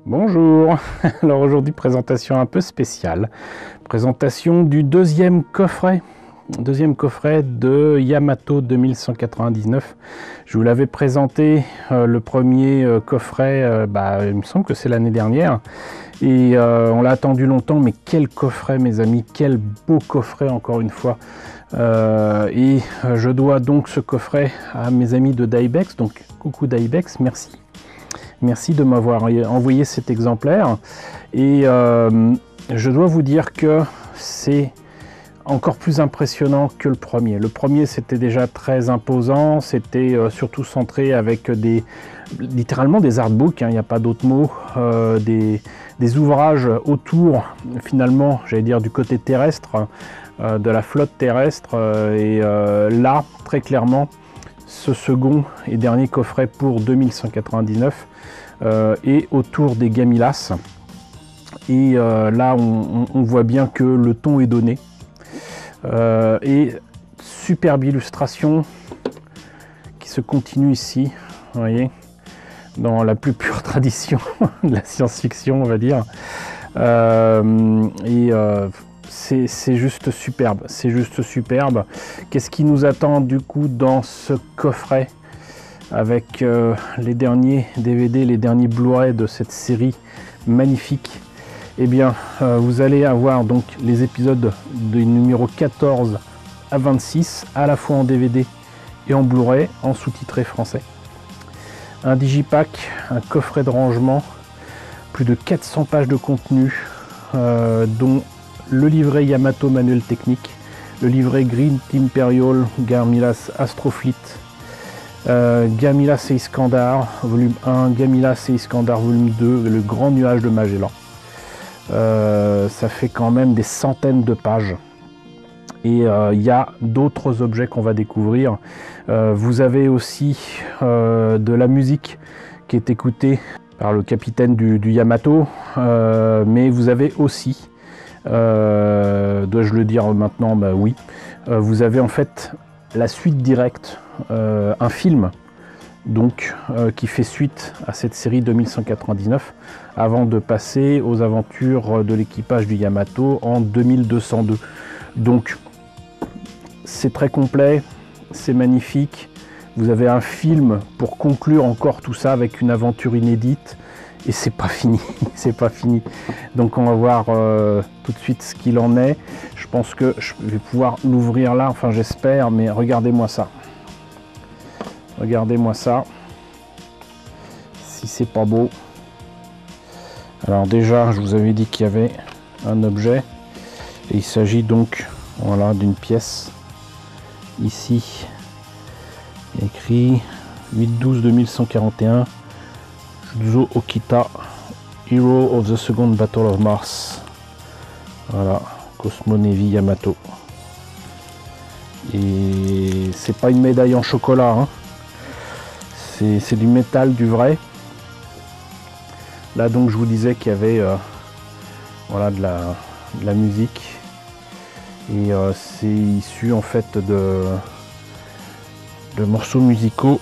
Bonjour, alors aujourd'hui présentation un peu spéciale, présentation du deuxième coffret de Yamato 2199. Je vous l'avais présenté le premier coffret, il me semble que c'est l'année dernière, et on l'a attendu longtemps, mais quel coffret mes amis, quel beau coffret encore une fois. Je dois donc ce coffret à mes amis de Daibex, donc coucou Daibex, merci. Merci de m'avoir envoyé cet exemplaire et je dois vous dire que c'est encore plus impressionnant que le premier. Le premier c'était déjà très imposant, c'était surtout centré avec littéralement des artbooks, il n'y a pas d'autre mot, des ouvrages autour finalement, j'allais dire du côté terrestre, de la flotte terrestre là très clairement ce second et dernier coffret pour 2199 et autour des Gamilas. Et là, on voit bien que le ton est donné. Et superbe illustration qui se continue ici, vous voyez, dans la plus pure tradition de la science-fiction, on va dire. C'est juste superbe, c'est juste superbe. Qu'est-ce qui nous attend du coup dans ce coffret avec les derniers DVD, les derniers Blu-ray de cette série magnifique? Eh bien, vous allez avoir donc les épisodes du numéro 14 à 26, à la fois en DVD et en Blu-ray, en sous-titré français. Un digipack, un coffret de rangement, plus de 400 pages de contenu, dont le livret Yamato manuel technique, le livret Green Imperial Gamilas Astrofleet, Gamilas et Iskandar volume 1, Gamilas et Iskandar volume 2, le grand nuage de Magellan. Ça fait quand même des centaines de pages. Et il y a d'autres objets qu'on va découvrir. Vous avez aussi de la musique qui est écoutée par le capitaine du Yamato, mais vous avez aussi, dois-je le dire maintenant? Bah oui, vous avez en fait la suite directe, un film donc qui fait suite à cette série 2199 avant de passer aux aventures de l'équipage du Yamato en 2202. Donc c'est très complet, c'est magnifique. Vous avez un film pour conclure encore tout ça avec une aventure inédite. Et c'est pas fini, c'est pas fini. Donc on va voir tout de suite ce qu'il en est. Je pense que je vais pouvoir l'ouvrir là, enfin j'espère, mais regardez-moi ça. Regardez-moi ça. Si c'est pas beau. Alors déjà, je vous avais dit qu'il y avait un objet. Et il s'agit donc, voilà, d'une pièce. Ici, écrit 8-12-2141. Shuzo Okita, Hero of the Second Battle of Mars. Voilà, Cosmo Navy Yamato. Et c'est pas une médaille en chocolat, hein. C'est du métal, du vrai. Là donc je vous disais qu'il y avait voilà, de la musique. Et c'est issu en fait de morceaux musicaux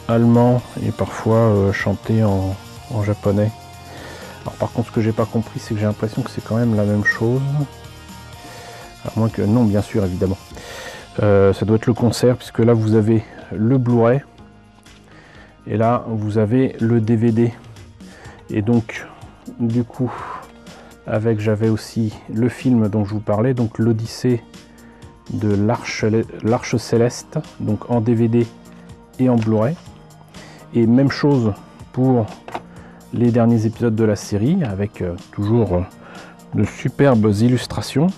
allemand et parfois chanté en japonais. Alors par contre ce que j'ai pas compris, c'est que j'ai l'impression que c'est quand même la même chose, à moins que non, bien sûr, évidemment ça doit être le concert, puisque là vous avez le Blu-ray et là vous avez le DVD. Et donc du coup j'avais aussi le film dont je vous parlais, donc l'Odyssée de l'Arche Céleste, donc en DVD et en Blu-ray. Et même chose pour les derniers épisodes de la série, avec toujours de superbes illustrations.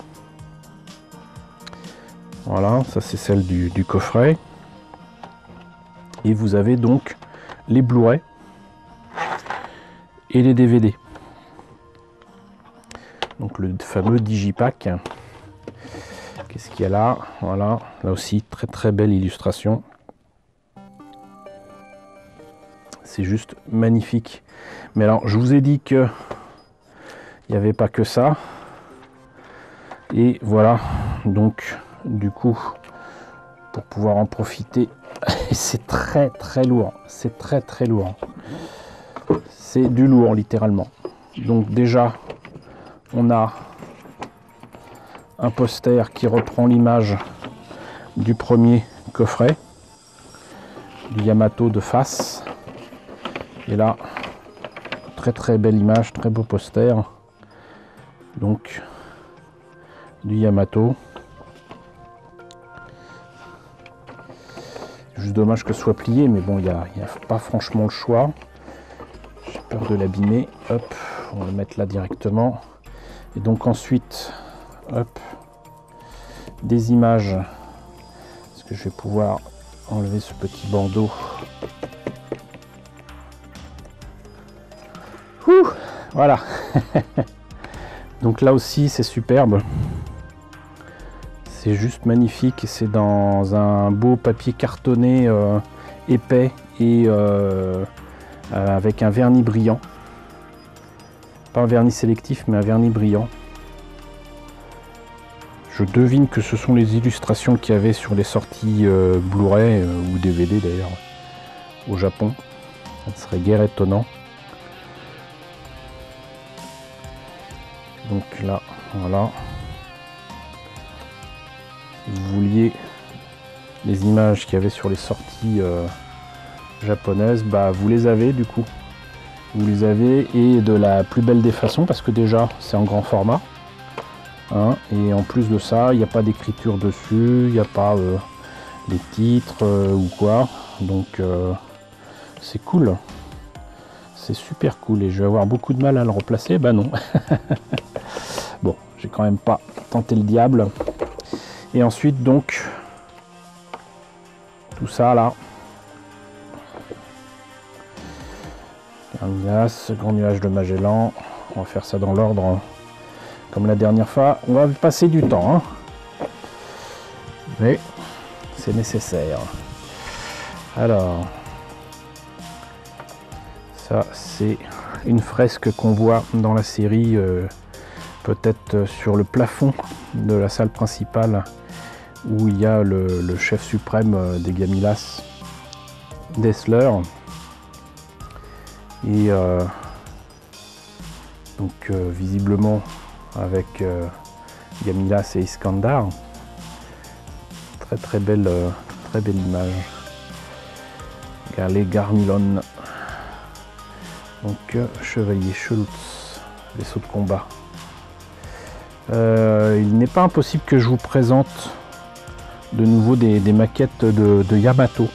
Voilà, ça c'est celle du coffret. Et vous avez donc les Blu-ray et les DVD. Donc le fameux digipack. Qu'est-ce qu'il y a là? Voilà, là aussi très très belle illustration. C'est juste magnifique. Mais alors, je vous ai dit que il n'y avait pas que ça. Et voilà, donc du coup, pour pouvoir en profiter, c'est très très lourd. C'est très très lourd. c'est du lourd littéralement. Donc déjà, on a un poster qui reprend l'image du premier coffret, du Yamato de face. Et là, très belle image, très beau poster. Donc, du Yamato. Juste dommage que ce soit plié, mais bon, il n'y a pas franchement le choix. J'ai peur de l'abîmer. Hop, on va le mettre là directement. Et donc ensuite, hop, des images. Est-ce que je vais pouvoir enlever ce petit bandeau? Ouh, voilà. Donc là aussi, c'est superbe. C'est juste magnifique. C'est dans un beau papier cartonné épais et avec un vernis brillant. Pas un vernis sélectif, mais un vernis brillant. Je devine que ce sont les illustrations qu'il y avait sur les sorties Blu-ray ou DVD d'ailleurs au Japon. Ça serait guère étonnant. Donc là, voilà. Si vous vouliez les images qu'il y avait sur les sorties japonaises, bah vous les avez du coup. Vous les avez et de la plus belle des façons parce que déjà c'est en grand format. Hein, et en plus de ça, il n'y a pas d'écriture dessus, il n'y a pas les titres ou quoi. Donc c'est cool. C'est super cool et je vais avoir beaucoup de mal à le replacer. Bah non. Bon, j'ai quand même pas tenté le diable. Et ensuite donc tout ça là. Carnias, grand nuage de Magellan. On va faire ça dans l'ordre comme la dernière fois. On va passer du temps, hein. Mais c'est nécessaire. Alors, ça c'est une fresque qu'on voit dans la série, peut-être sur le plafond de la salle principale où il y a le chef suprême des Gamilas, Dessler. Et donc visiblement avec Gamilas et Iskandar. Très belle image. Galé Garmilon. Donc chevalier Schultz, vaisseau de combat. Il n'est pas impossible que je vous présente de nouveau des maquettes de Yamato.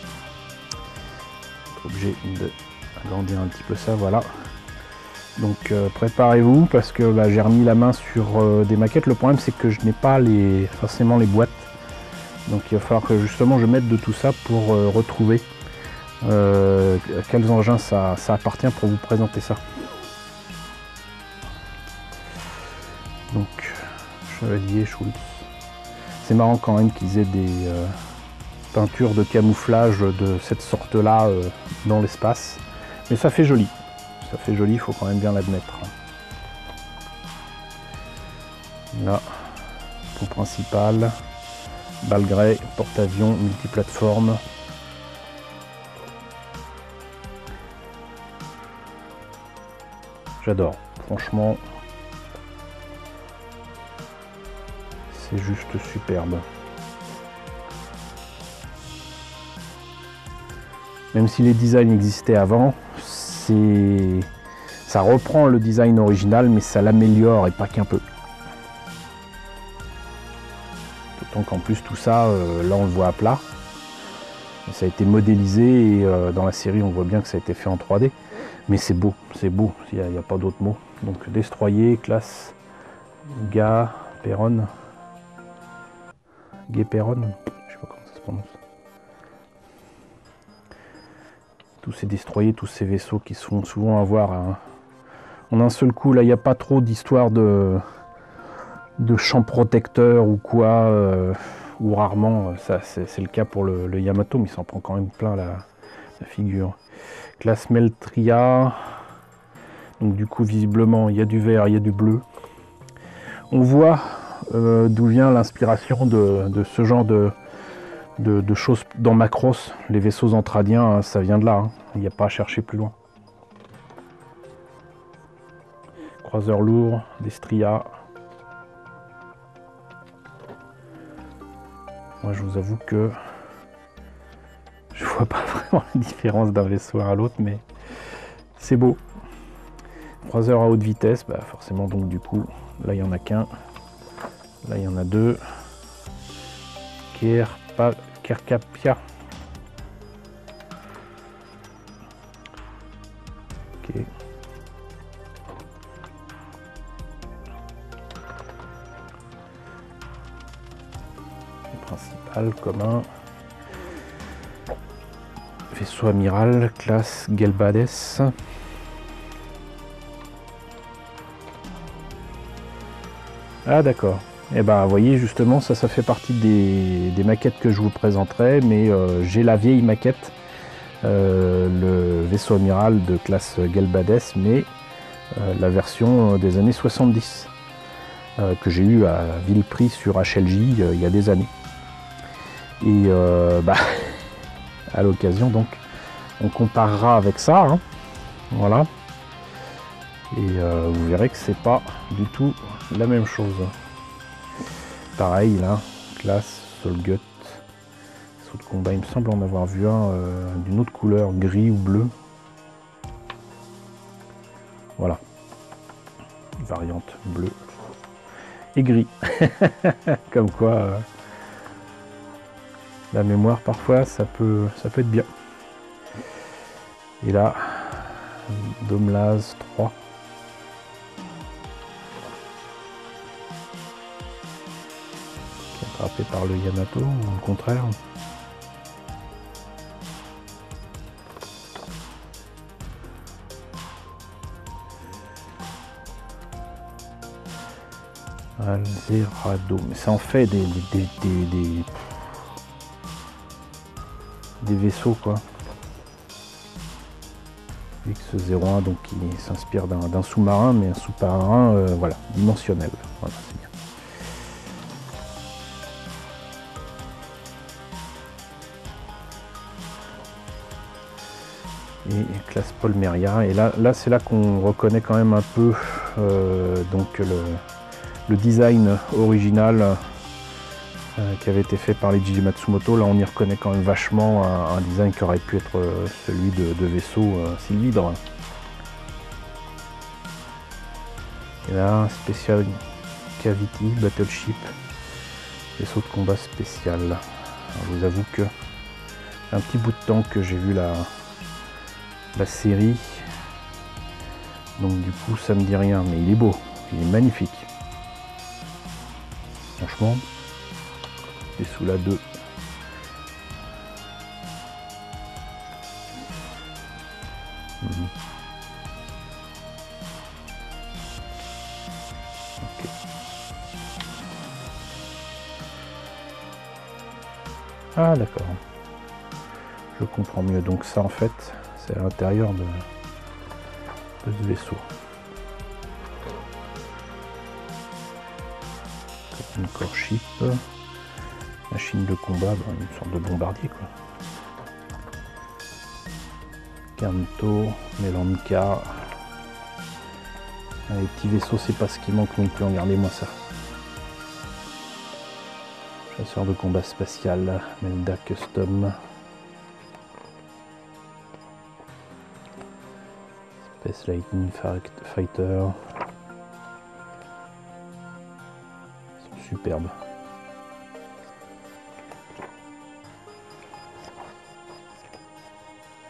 Objet de agrandir un petit peu ça, voilà. Donc préparez-vous parce que bah, j'ai remis la main sur des maquettes. Le problème c'est que je n'ai pas forcément les boîtes. Donc il va falloir que justement je mette de tout ça pour retrouver à quels engins ça appartient pour vous présenter ça. Donc chevalier Schultz. C'est marrant quand même qu'ils aient des peintures de camouflage de cette sorte là dans l'espace. Mais ça fait joli. Ça fait joli, il faut quand même bien l'admettre. Là, pont principal, balle grey, porte-avions, multiplateforme. J'adore, franchement, c'est juste superbe. Même si les designs existaient avant, ça reprend le design original, mais ça l'améliore et pas qu'un peu. D'autant qu'en plus tout ça, là on le voit à plat. Ça a été modélisé et dans la série on voit bien que ça a été fait en 3D. Mais c'est beau, il n'y a pas d'autre mot. Donc destroyer, classe Gaperon. Gaperon, je sais pas comment ça se prononce. Tous ces destroyers, tous ces vaisseaux qui se font souvent avoir en un seul coup. Là, il n'y a pas trop d'histoire de champs protecteurs ou quoi, ou rarement. Ça, c'est le cas pour le Yamato, mais il s'en prend quand même plein la figure. Classe Meltria. Donc du coup, visiblement, il y a du vert, il y a du bleu. On voit d'où vient l'inspiration de ce genre de choses dans Macross, les vaisseaux entradiens, ça vient de là, hein. Il n'y a pas à chercher plus loin. croiseurs lourds, des Stria. Moi je vous avoue que je vois pas vraiment la différence d'un vaisseau à l'autre, mais c'est beau. Croiseur à haute vitesse, bah forcément, donc du coup, là il n'y en a qu'un. Là il y en a deux. Kerkapia. Ok. Le principal commun. Vaisseau amiral, classe Gelbades. Ah d'accord. Et ben vous voyez justement ça fait partie des maquettes que je vous présenterai, mais j'ai la vieille maquette, le vaisseau amiral de classe Gelbades, mais la version des années 70 que j'ai eu à vil prix sur HLJ il y a des années. Et bah, à l'occasion donc on comparera avec ça, hein. Voilà. Et vous verrez que c'est pas du tout la même chose. Pareil là, classe Solgut, saut de combat, il me semble en avoir vu un d'une autre couleur, gris ou bleu. Voilà, variante bleu et gris. Comme quoi la mémoire parfois ça peut être bien. Et là, Domlaz 3. Attrapé par le Yamato, ou le contraire. Alzerado, mais ça en fait des vaisseaux quoi. X01 donc qui s'inspire d'un sous-marin, mais un sous-marin voilà, dimensionnel. Voilà, c'est bien. Et classe Polmeria, et là c'est là qu'on reconnaît quand même un peu donc le design original qui avait été fait par Leiji Matsumoto. Là on y reconnaît quand même vachement un design qui aurait pu être celui de vaisseau Sylvidre. Et là Special Cavity Battleship, vaisseau de combat spécial. Alors, je vous avoue que un petit bout de temps que j'ai vu la série, donc du coup ça me dit rien, mais il est beau, il est magnifique, franchement. Et sous la 2, okay. Ah d'accord, je comprends mieux, donc ça en fait c'est à l'intérieur de ce vaisseau. Une core ship, machine de combat, une sorte de bombardier quoi. Kanto, Melanka. Les petits vaisseaux c'est pas ce qui manque non plus, regardez-moi ça. Chasseur de combat spatial, Melda Custom. Space Lightning Fighter. Superbe.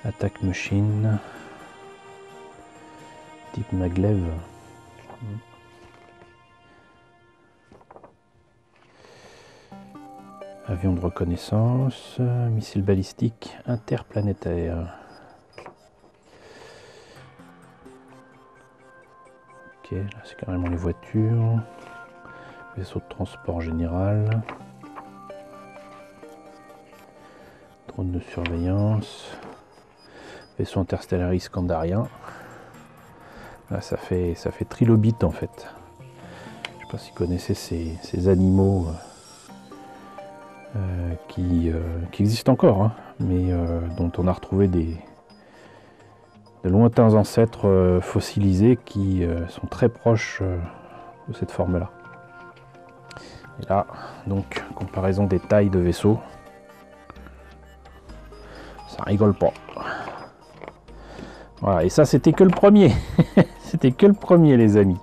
Attack Machine. Type Maglev. Avion de reconnaissance. Missile balistique interplanétaire. Ok, là c'est carrément les voitures. Vaisseau de transport général. Drone de surveillance. Vaisseau interstellaire iskandarien. Là ça fait trilobite en fait. Je sais pas si vous connaissez ces animaux qui existent encore, hein, mais dont on a retrouvé de lointains ancêtres fossilisés qui sont très proches de cette forme-là. Et là, donc, comparaison des tailles de vaisseaux. Ça rigole pas. Voilà, et ça, c'était que le premier. C'était que le premier, les amis.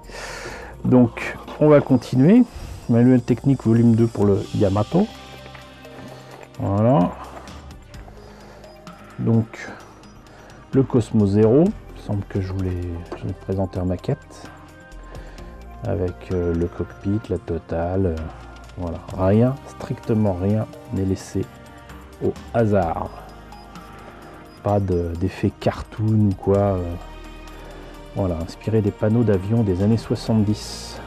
Donc, on va continuer. Manuel technique volume 2 pour le Yamato. Voilà. Donc, le Cosmo Zero. Il semble que je vous l'ai présenté en maquette. Avec le cockpit, la totale. Voilà. Rien, strictement rien n'est laissé au hasard. Pas d'effet cartoon ou quoi. Voilà, inspiré des panneaux d'avion des années 70.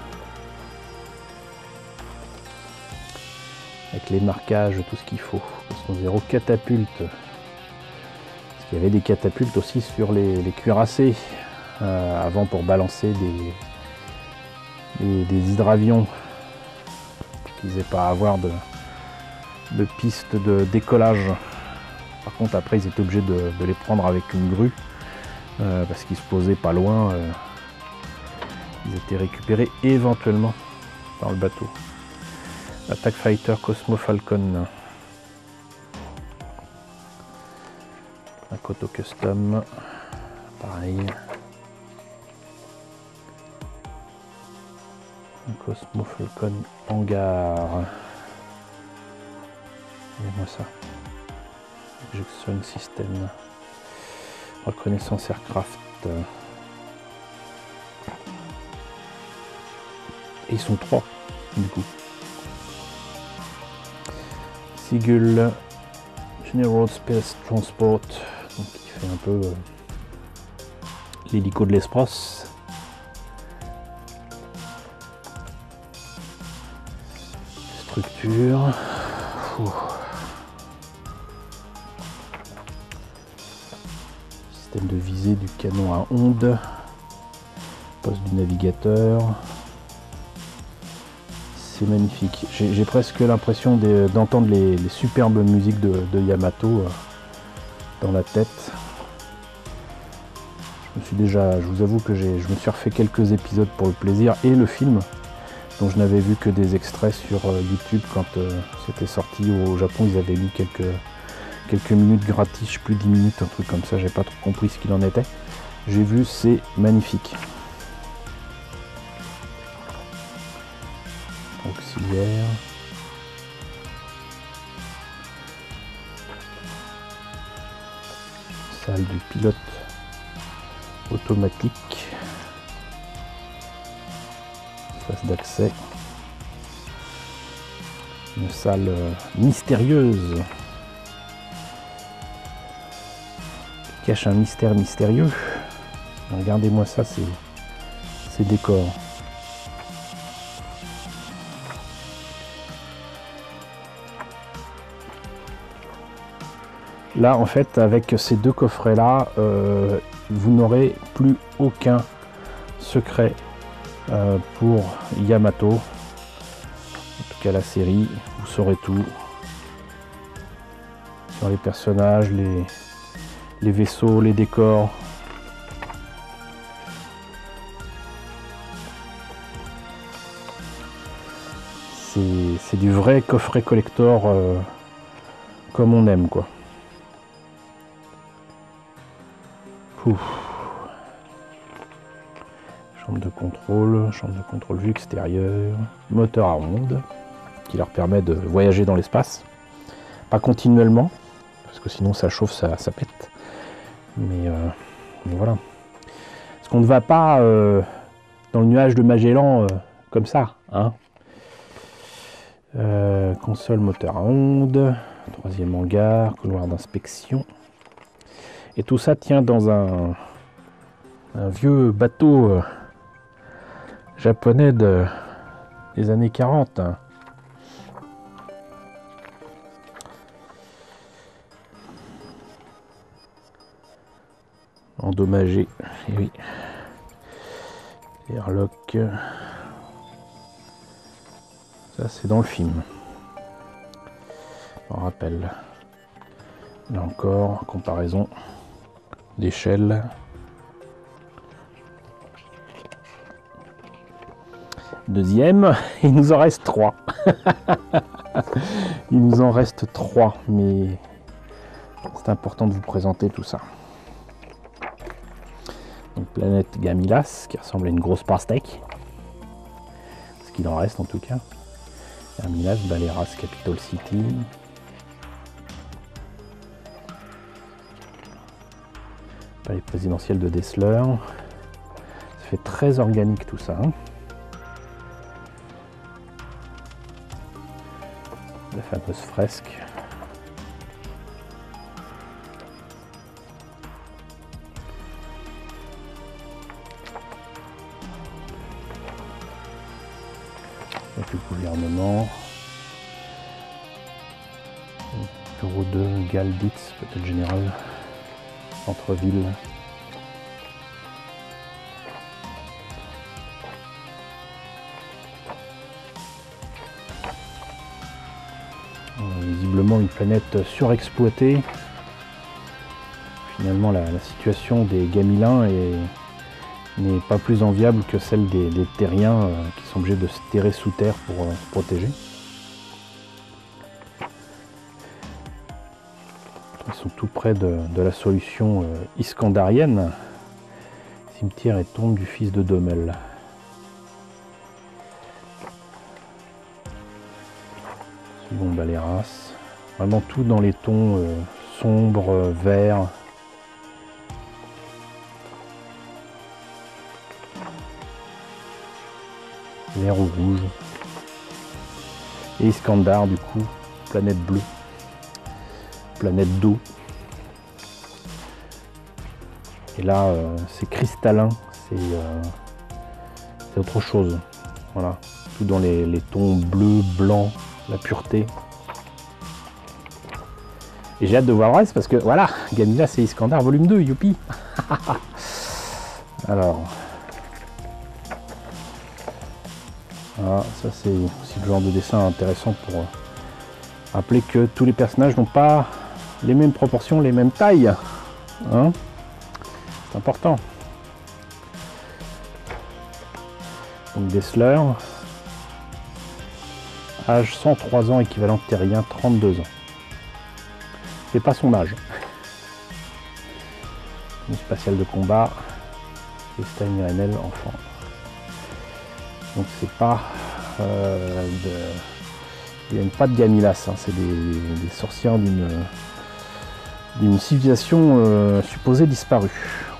Avec les marquages, tout ce qu'il faut. Cosmo Zero catapulte. Parce qu'il y avait des catapultes aussi sur les cuirassés. Avant pour balancer des hydravions. Qu'ils n'aient pas à avoir de piste de décollage. Par contre, après, ils étaient obligés de les prendre avec une grue. Parce qu'ils se posaient pas loin. Ils étaient récupérés éventuellement dans le bateau. Attack Fighter Cosmo Falcon. Un Koto Custom. Pareil. Un Cosmo Falcon Hangar. Regardez-moi ça. Ejection System. Reconnaissance Aircraft. Et ils sont 3 du coup. Seagull General Space Transport, donc qui fait un peu l'hélico de l'espace. Structure. Système de visée du canon à ondes. Poste du navigateur. C'est magnifique. J'ai presque l'impression d'entendre les superbes musiques de Yamato dans la tête. Je vous avoue que je me suis refait quelques épisodes pour le plaisir et le film, dont je n'avais vu que des extraits sur YouTube quand c'était sorti au Japon. Ils avaient mis quelques minutes gratis, plus 10 minutes, un truc comme ça. J'ai pas trop compris ce qu'il en était. J'ai vu, c'est magnifique. Auxiliaire. Salle du pilote automatique. Espace d'accès. Une salle mystérieuse. Qui cache un mystère mystérieux. Regardez-moi ça, ces décors. Là, en fait, avec ces deux coffrets-là, vous n'aurez plus aucun secret pour Yamato. En tout cas, la série, vous saurez tout. Sur les personnages, les vaisseaux, les décors. C'est du vrai coffret collector comme on aime, quoi. Ouf. Chambre de contrôle vue extérieure, moteur à ondes qui leur permet de voyager dans l'espace, pas continuellement parce que sinon ça chauffe, ça pète, mais voilà, parce qu'on ne va pas dans le nuage de Magellan comme ça, hein. Console moteur à ondes, troisième hangar, couloir d'inspection. Et tout ça tient dans un vieux bateau japonais des années 40. Hein. Endommagé, et oui. Airlock. Ça c'est dans le film. On rappelle. Là encore, comparaison d'échelle, Deuxième, il nous en reste 3. Il nous en reste 3, mais c'est important de vous présenter tout ça. Donc, planète Gamilas, qui ressemble à une grosse pastèque. Ce qu'il en reste en tout cas. Gamilas, Baleras, Capital City. Palais présidentiel de Dessler. Ça fait très organique tout ça. Hein. La fameuse fresque. Avec le gouvernement. Bureau de Galditz, peut-être général. Centre-ville. Visiblement une planète surexploitée. Finalement la situation des Gamilins n'est pas plus enviable que celle des Terriens qui sont obligés de se terrer sous terre pour se protéger. Ils sont tout près de la solution iskandarienne. Cimetière et tombe du fils de Domel. Second Baleras. Vraiment tout dans les tons sombres, verts. Vert ou rouge. Et Iskandar du coup, planète bleue. Planète d'eau. Et là, c'est cristallin, c'est autre chose. Voilà, tout dans les tons bleus, blancs, la pureté. Et j'ai hâte de voir le reste parce que voilà, Gamilas et Iskandar volume 2, youpi. Alors, voilà, ça c'est aussi le genre de dessin intéressant pour rappeler que tous les personnages n'ont pas les mêmes proportions, les mêmes tailles. Hein, c'est important. Donc Dessler, âge 103 ans, équivalent terrien 32 ans. C'est pas son âge. Une spatiale de combat, et Stein enfant. Donc c'est pas il n'y a pas de Gamilas, hein. C'est des sorcières d'une civilisation supposée disparue.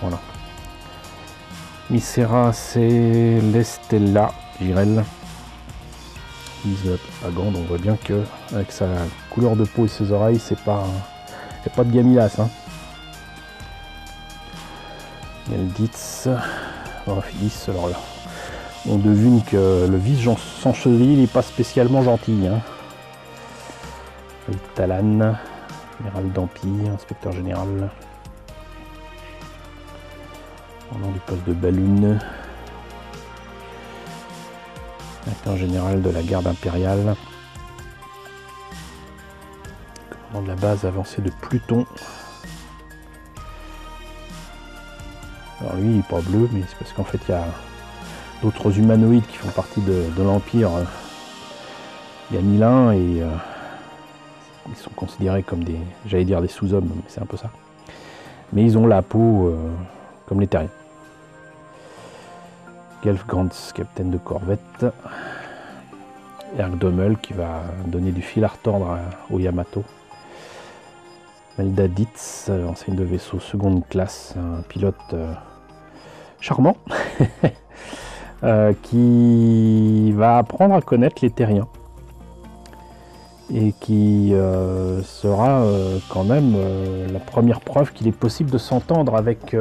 Voilà. Misera, c'est l'Estella Girel. Pas grande, on voit bien que avec sa couleur de peau et ses oreilles, c'est pas de Gamilas. Hein. Galditz, Orpheus, alors là, on devine que le vice-chancelier n'est pas spécialement gentil. Hein. Talan, général d'Empire, inspecteur général. Au nom du poste de Balloon. Inspecteur général de la garde impériale. Commandant de la base avancée de Pluton. Alors lui il n'est pas bleu, mais c'est parce qu'en fait il y a d'autres humanoïdes qui font partie de l'Empire Gamilin et ils sont considérés comme des, j'allais dire des sous-hommes, mais c'est un peu ça. Mais ils ont la peau comme les terriens. Gelf Grants, capitaine de corvette. Erg Dommel qui va donner du fil à retordre au Yamato. Melda Ditz, enseigne de vaisseau seconde classe, un pilote charmant qui va apprendre à connaître les terriens et qui sera quand même la première preuve qu'il est possible de s'entendre avec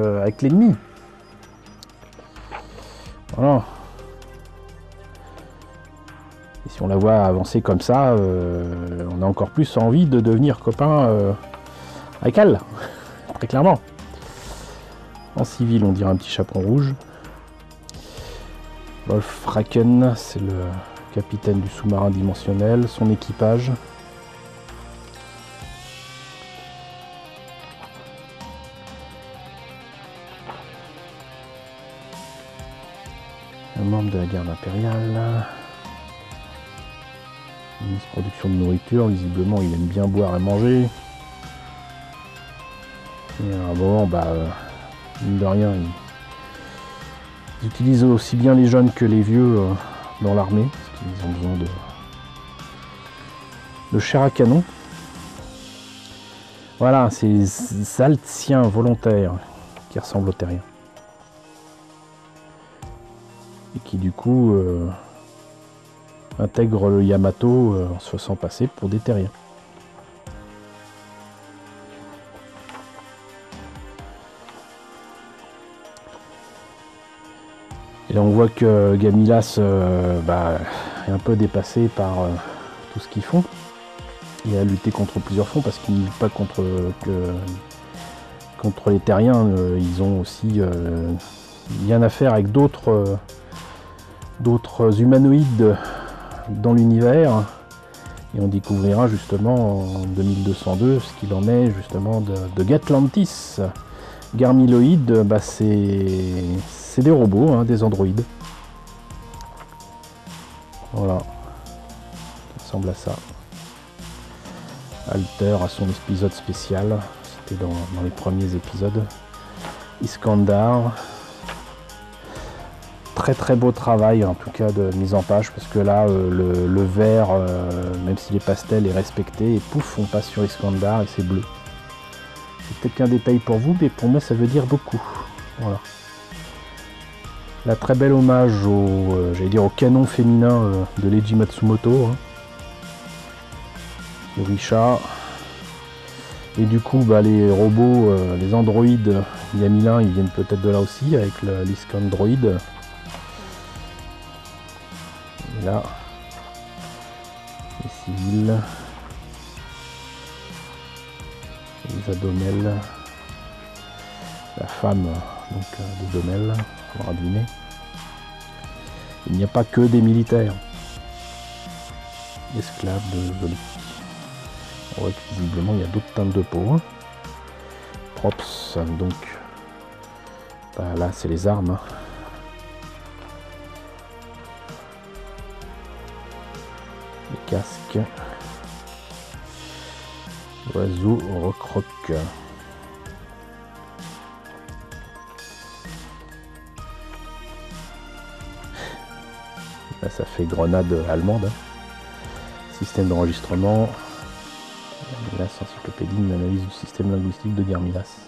l'ennemi. Voilà. Et si on la voit avancer comme ça, on a encore plus envie de devenir copain avec elle, très clairement. En civil, on dirait un petit chaperon rouge. Wolf Raken, c'est le capitaine du sous-marin dimensionnel, son équipage. Un membre Homme de la garde impériale. Ministre production de nourriture, visiblement il aime bien boire et manger. Et à un moment, mine de rien, ils utilisent aussi bien les jeunes que les vieux dans l'armée, parce qu'ils ont besoin de chair à canon. Voilà, c'est les Altiens volontaires qui ressemblent aux Terriens. Et qui du coup intègrent le Yamato en se faisant passer pour des Terriens. Et là on voit que Gamilas est un peu dépassé par tout ce qu'ils font. Il a lutté contre plusieurs fronts parce qu'il ne lutte pas contre les Terriens. Ils ont aussi bien à faire avec d'autres humanoïdes dans l'univers. Et on découvrira justement en 2202 ce qu'il en est justement de Gatlantis. Garmiloïdes, c'est des robots, hein, des androïdes. Voilà. Ça ressemble à ça. Alter a son épisode spécial. C'était dans les premiers épisodes. Iskandar. Très très beau travail en tout cas de mise en page parce que là le vert, même s'il est pastel, est respecté et pouf on passe sur Iskandar et c'est bleu. C'est peut-être qu'un détail pour vous mais pour moi ça veut dire beaucoup. Voilà. La très belle hommage au canon féminin de Leiji Matsumoto. Hein. Risha. Et du coup les robots, les androïdes Yamilin, ils viennent peut-être de là aussi avec l'Iskandroid. Et là, les civils, les Adomel, la femme donc de Domel, on aura deviné. Il n'y a pas que des militaires. Esclaves de Zoli. On voit que visiblement il y a d'autres teintes de peau. Hein. Props, donc là c'est les armes. Hein. Les casques. Oiseau roc-roc. Là ça fait grenade allemande. Hein. Système d'enregistrement. Gamilas, encyclopédie, une analyse du système linguistique de Gamilas.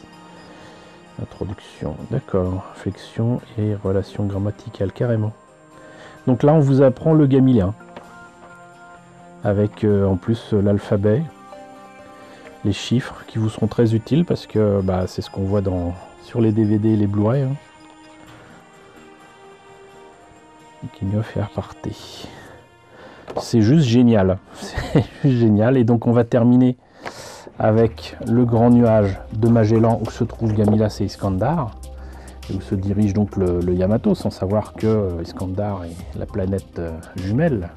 Introduction, d'accord. Flexion et relation grammaticale, carrément. Donc là, on vous apprend le gamilien. Avec en plus l'alphabet, les chiffres qui vous seront très utiles parce que c'est ce qu'on voit sur les DVD et les Blu-ray. Hein. Kinyof et Aparté. C'est juste génial. C'est juste génial. Et donc on va terminer avec le grand nuage de Magellan où se trouvent Gamilas et Iskandar. Et où se dirige donc le Yamato, sans savoir que Iskandar est la planète jumelle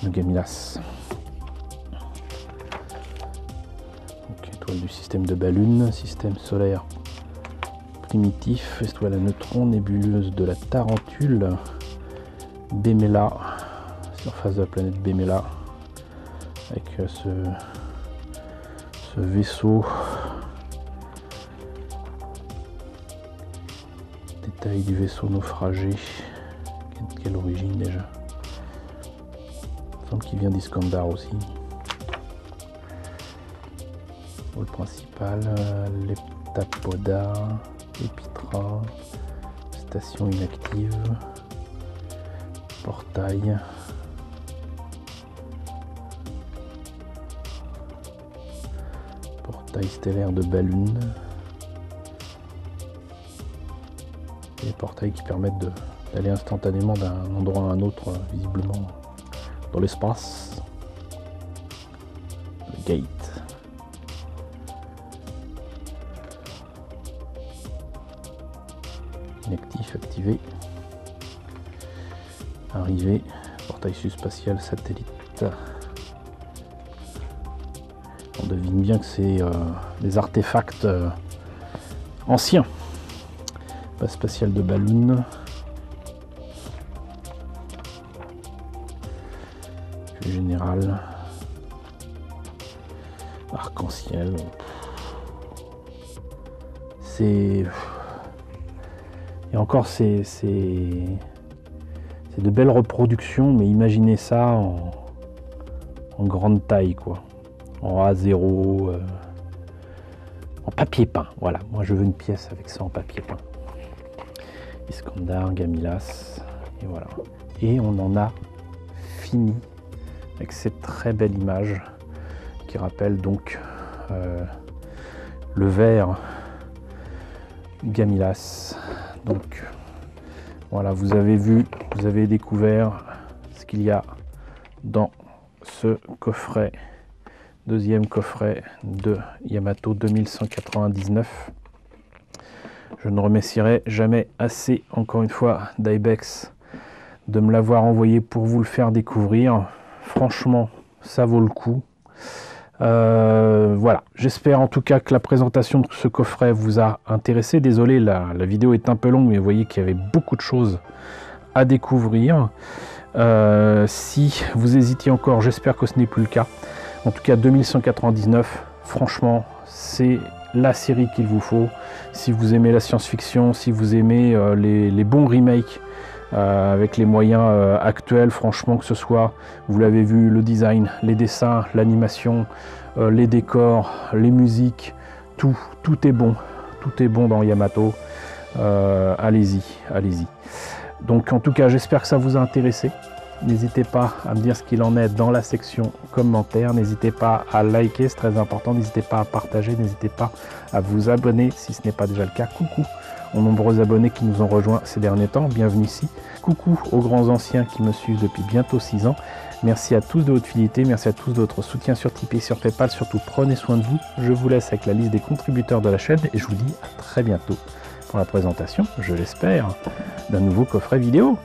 de Gamilas. Donc, étoile du système de Balune, système solaire primitif, étoile à neutrons, nébuleuse de la Tarentule, Béméla, surface de la planète Béméla, avec ce vaisseau. Détail du vaisseau naufragé. Quelle origine déjà? Il me semble qu'il vient d'Iskandar aussi. Le principal, l'Heptapoda, Epitra, station inactive, portail. Portail stellaire de Balune. Des portails qui permettent d'aller instantanément d'un endroit à un autre, visiblement dans l'espace. Le gate. Inactif, activé. Arrivé. Portail subspatial satellite. On devine bien que c'est des artefacts anciens. Base spatiale de Balune. plus général. Arc-en-ciel. C'est... Et encore, c'est de belles reproductions, mais imaginez ça en grande taille, quoi. En A0, en papier peint. Voilà, moi je veux une pièce avec ça en papier peint. Iskandar, Gamilas, et voilà. Et on en a fini avec cette très belle image qui rappelle donc le vert Gamilas. Donc voilà, vous avez vu, vous avez découvert ce qu'il y a dans ce coffret, deuxième coffret de Yamato 2199. Je ne remercierai jamais assez, encore une fois, d'Ibex de me l'avoir envoyé pour vous le faire découvrir. Franchement, ça vaut le coup. Voilà, j'espère en tout cas que la présentation de ce coffret vous a intéressé. Désolé, la vidéo est un peu longue, mais vous voyez qu'il y avait beaucoup de choses à découvrir. Si vous hésitiez encore, j'espère que ce n'est plus le cas. En tout cas, 2199, franchement, c'est la série qu'il vous faut. Si vous aimez la science-fiction, si vous aimez les bons remakes avec les moyens actuels, franchement, que ce soit, vous l'avez vu, le design, les dessins, l'animation, les décors, les musiques, tout est bon. Tout est bon dans Yamato. Allez-y, allez-y. Donc en tout cas, j'espère que ça vous a intéressé. N'hésitez pas à me dire ce qu'il en est dans la section commentaires. N'hésitez pas à liker, c'est très important. N'hésitez pas à partager. N'hésitez pas à vous abonner si ce n'est pas déjà le cas. Coucou aux nombreux abonnés qui nous ont rejoints ces derniers temps. Bienvenue ici. Coucou aux grands anciens qui me suivent depuis bientôt 6 ans. Merci à tous de votre fidélité. Merci à tous de votre soutien sur Tipeee, sur Paypal. Surtout, prenez soin de vous. Je vous laisse avec la liste des contributeurs de la chaîne et je vous dis à très bientôt pour la présentation, je l'espère, d'un nouveau coffret vidéo.